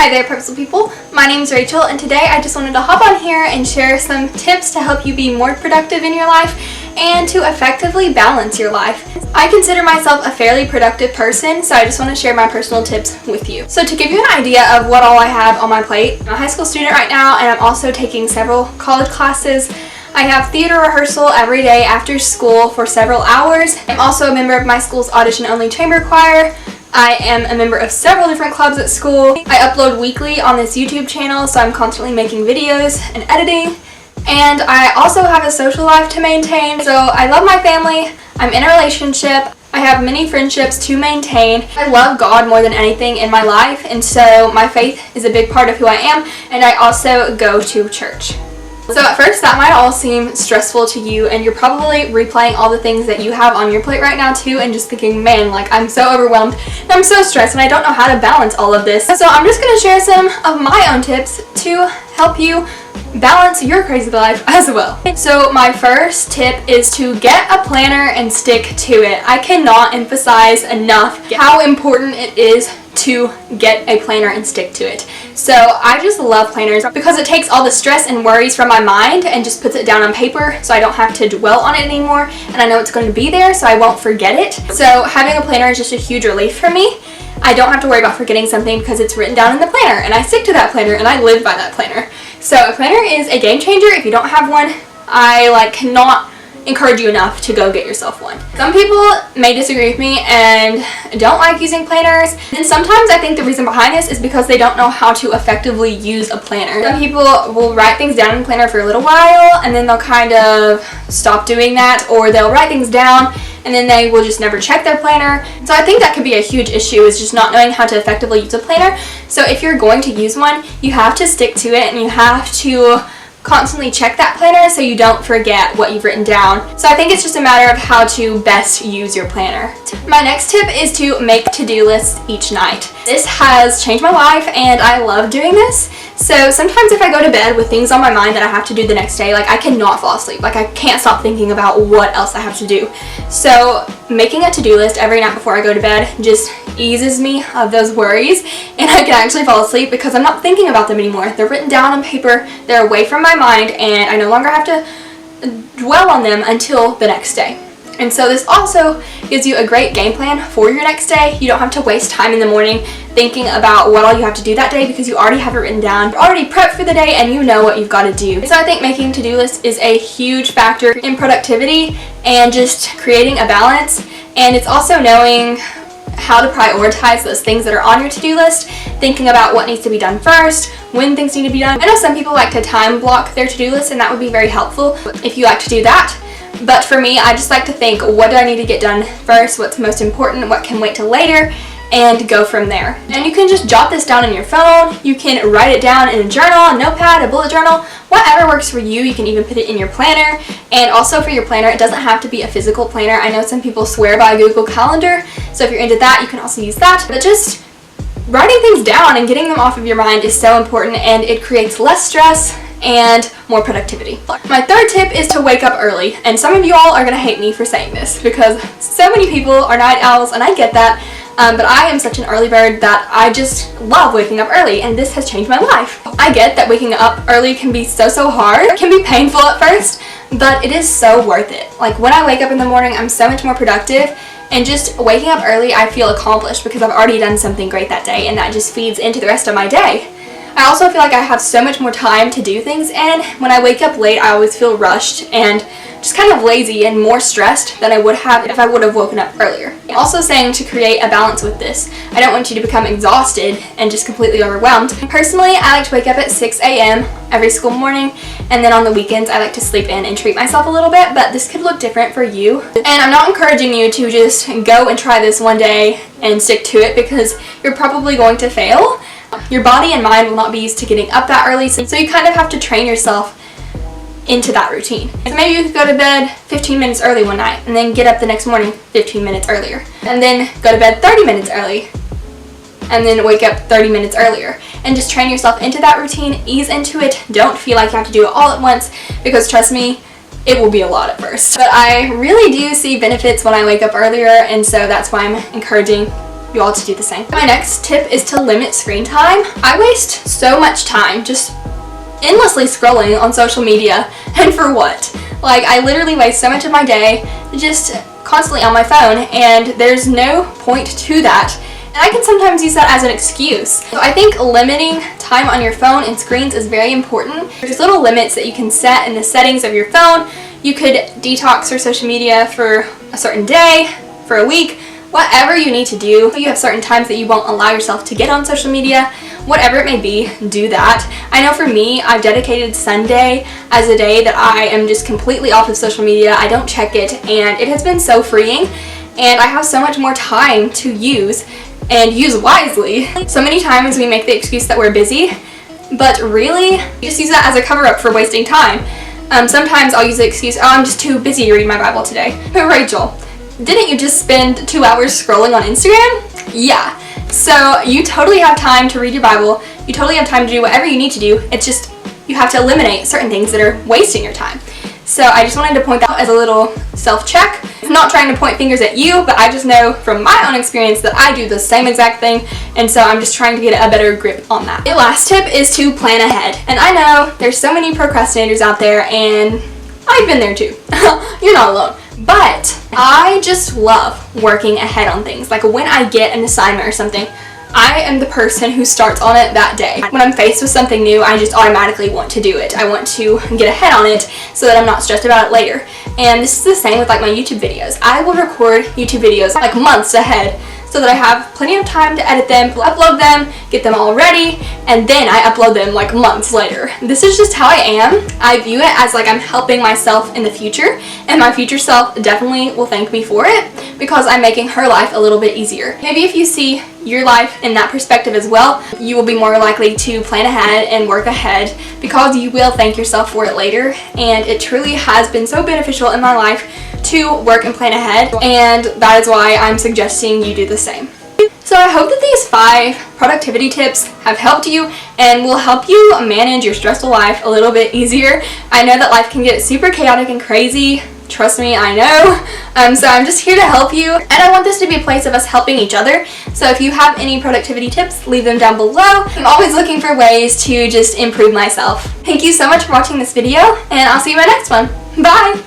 Hi there, purposeful people. My name is Rachel, and today I just wanted to hop on here and share some tips to help you be more productive in your life and to effectively balance your life. I consider myself a fairly productive person, so I just want to share my personal tips with you. So to give you an idea of what all I have on my plate, I'm a high school student right now, and I'm also taking several college classes. I have theater rehearsal every day after school for several hours. I'm also a member of my school's audition-only chamber choir. I am a member of several different clubs at school. I upload weekly on this YouTube channel, so I'm constantly making videos and editing. And I also have a social life to maintain. So I love my family. I'm in a relationship. I have many friendships to maintain. I love God more than anything in my life, and so my faith is a big part of who I am, and I also go to church. So at first that might all seem stressful to you, and you're probably replaying all the things that you have on your plate right now too and just thinking, man, like I'm so overwhelmed and I'm so stressed and I don't know how to balance all of this. So I'm just going to share some of my own tips to help you balance your crazy life as well. So my first tip is to get a planner and stick to it. I cannot emphasize enough how important it is to get a planner and stick to it. So I just love planners because it takes all the stress and worries from my mind and just puts it down on paper so I don't have to dwell on it anymore, and I know it's going to be there so I won't forget it. So having a planner is just a huge relief for me. I don't have to worry about forgetting something because it's written down in the planner and I stick to that planner and I live by that planner. So a planner is a game changer. If you don't have one, I cannot encourage you enough to go get yourself one. Some people may disagree with me and don't like using planners, and sometimes I think the reason behind this is because they don't know how to effectively use a planner. Some people will write things down in a planner for a little while and then they'll kind of stop doing that, or they'll write things down and then they will just never check their planner. So I think that could be a huge issue, is just not knowing how to effectively use a planner. So if you're going to use one, you have to stick to it and you have to constantly check that planner so you don't forget what you've written down. So I think it's just a matter of how to best use your planner. My next tip is to make to-do lists each night. This has changed my life and I love doing this. So sometimes if I go to bed with things on my mind that I have to do the next day, I cannot fall asleep. I can't stop thinking about what else I have to do. So making a to-do list every night before I go to bed just eases me of those worries, and I can actually fall asleep because I'm not thinking about them anymore. They're written down on paper, they're away from my mind, and I no longer have to dwell on them until the next day. And so this also gives you a great game plan for your next day. You don't have to waste time in the morning thinking about what all you have to do that day because you already have it written down. You're already prepped for the day and you know what you've got to do. So I think making to-do lists is a huge factor in productivity and just creating a balance. And it's also knowing how to prioritize those things that are on your to-do list, thinking about what needs to be done first, when things need to be done. I know some people like to time block their to-do list, and that would be very helpful if you like to do that. But for me, I just like to think, what do I need to get done first, what's most important, what can wait till later, and go from there. And you can just jot this down on your phone, you can write it down in a journal, a notepad, a bullet journal, whatever works for you. You can even put it in your planner. And also for your planner, it doesn't have to be a physical planner. I know some people swear by Google Calendar, so if you're into that, you can also use that. But just writing things down and getting them off of your mind is so important, and it creates less stress and more productivity. My third tip is to wake up early, and some of you all are going to hate me for saying this because so many people are night owls, and I get that, but I am such an early bird that I just love waking up early, and this has changed my life. I get that waking up early can be so hard. It can be painful at first, but it is so worth it. When I wake up in the morning, I'm so much more productive, and just waking up early, I feel accomplished because I've already done something great that day, and that just feeds into the rest of my day. I also feel like I have so much more time to do things, and when I wake up late, I always feel rushed and just kind of lazy and more stressed than I would have if I would have woken up earlier. I'm also saying to create a balance with this. I don't want you to become exhausted and just completely overwhelmed. Personally, I like to wake up at 6 a.m. every school morning, and then on the weekends I like to sleep in and treat myself a little bit, but this could look different for you. And I'm not encouraging you to just go and try this one day and stick to it because you're probably going to fail. Your body and mind will not be used to getting up that early, so you kind of have to train yourself into that routine. So maybe you could go to bed 15 minutes early one night and then get up the next morning 15 minutes earlier, and then go to bed 30 minutes early and then wake up 30 minutes earlier, and just train yourself into that routine, ease into it. Don't feel like you have to do it all at once, because trust me, it will be a lot at first. But I really do see benefits when I wake up earlier, and so that's why I'm encouraging you all to do the same. My next tip is to limit screen time. I waste so much time just endlessly scrolling on social media, and for what? Like, I literally waste so much of my day just constantly on my phone, and there's no point to that. And I can sometimes use that as an excuse. So I think limiting time on your phone and screens is very important. There's little limits that you can set in the settings of your phone. You could detox your social media for a certain day, for a week, whatever you need to do. You have certain times that you won't allow yourself to get on social media. Whatever it may be, do that. I know for me, I've dedicated Sunday as a day that I am just completely off of social media. I don't check it, and it has been so freeing, and I have so much more time to use, and use wisely. So many times we make the excuse that we're busy, but really, you just use that as a cover-up for wasting time. Sometimes I'll use the excuse, oh, I'm just too busy to read my Bible today. But Rachel, didn't you just spend 2 hours scrolling on Instagram? Yeah. So you totally have time to read your Bible. You totally have time to do whatever you need to do. It's just you have to eliminate certain things that are wasting your time. So I just wanted to point that out as a little self-check. I'm not trying to point fingers at you, but I just know from my own experience that I do the same exact thing, and so I'm just trying to get a better grip on that. The last tip is to plan ahead. And I know there's so many procrastinators out there, and I've been there too. You're not alone. But I just love working ahead on things. Like when I get an assignment or something, I am the person who starts on it that day. When I'm faced with something new, I just automatically want to do it. I want to get ahead on it so that I'm not stressed about it later. And this is the same with like my YouTube videos. I will record YouTube videos like months ahead so that I have plenty of time to edit them, upload them, get them all ready, and then I upload them like months later. This is just how I am. I view it as like I'm helping myself in the future, and my future self definitely will thank me for it because I'm making her life a little bit easier. Maybe if you see your life in that perspective as well, you will be more likely to plan ahead and work ahead because you will thank yourself for it later. And it truly has been so beneficial in my life to work and plan ahead, and that is why I'm suggesting you do the same. So I hope that these 5 productivity tips have helped you and will help you manage your stressful life a little bit easier. I know that life can get super chaotic and crazy. Trust me, I know. So I'm just here to help you, and I want this to be a place of us helping each other. So if you have any productivity tips, leave them down below. I'm always looking for ways to just improve myself. Thank you so much for watching this video, and I'll see you in my next one. Bye!